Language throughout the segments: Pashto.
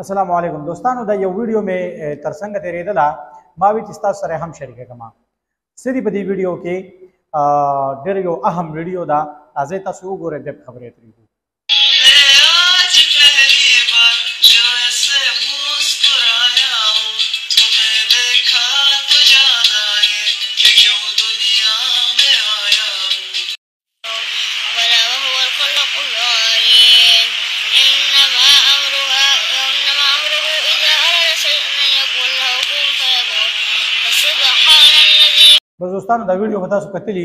السلام علیکم دوستانو د یو ویډیو می ترڅنګ تیرېدله ما وی چې تاسو سره هم شریک کما سړي په دې ویډیو کې ډېر یو اهم ویډیو دا راځي تاسو وګورئ د خبرې ترې بس دوستانو دا ویډیو به تاسو کتلی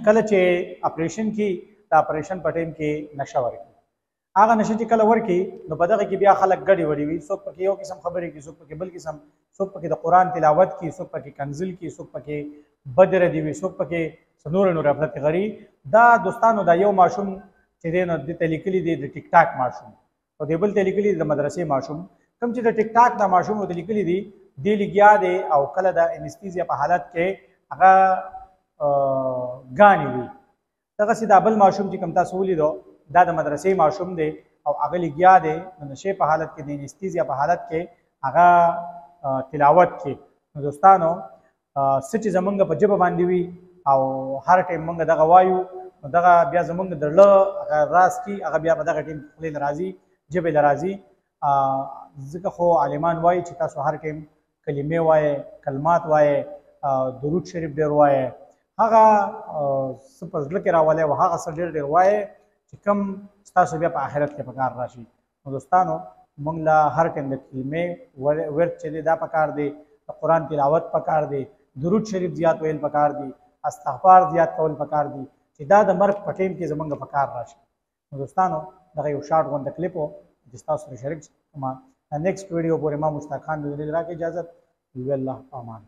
کله چې اپریشن کې د اپریشن په ټیم کې نشه ورکړي هغه نشه چې کله ورکړي نو په دغه کې بیا خلک ګډې وډې وي څوک پکې یو قسم خبرې کوي څوک پکې بل قسم څوک پکې د قرآن تلاوت کوي څوک پکې کنزل کوي څوک پکې بد ردي وي څوک پکې نور افلت غري دا دوستانو دا یو ماشوم چې دی نو د لیکلي دی د ټیک ټاک ماشوم او د بل لیکلي د مدرسې ماشوم کوم چې د ټیک ټاک دا ماشوم د لیکلي دی دی لګیا دی او کله د انستیزیا په حالت کې هغه غانې وي دغسې دا بل ماشوم چې کوم تاسو ولیدو دا د مدرسې ماشوم دی او هغه لګیا دی د نشې په حالت کې د انستیزیا په حالت کې هغه تلاوت کې نو دوستانو څه چې زمونږ په ژبه باندې وي او هر ټیم موږ دغه وایو نو دغه بیا زمونږ د زړه هغه راز کې هغه بیا په دغه ټیم خولې له راځي ژبې له راځي ځکه خو عالمان وایي چې تاسو هر ټیم کلمې وایې کلمات وایې درود شریف ډېر وایې هغه څه په زړه کې راولئ او هغه څه ډېر وایې چې کوم ستاسو بیا په آخرت کې په کار راشي نو دوستانو موږ له هر ټیم د کلمې ورد چې دی دا پکار دی د قرآن تلاوت پکار دی درود شریف زیات ویل پکار دی استغفار زیات کول پکار دی چې دا د مرګ په ټیم کې زموږ په کار راشي نو دوستانو دغه یو شارټ غونډه کلیپ و چې ستاسو سره شریک شم نیکسټ ویډیو پورې ما مشتاق خان د راکې اجازت وی الله امان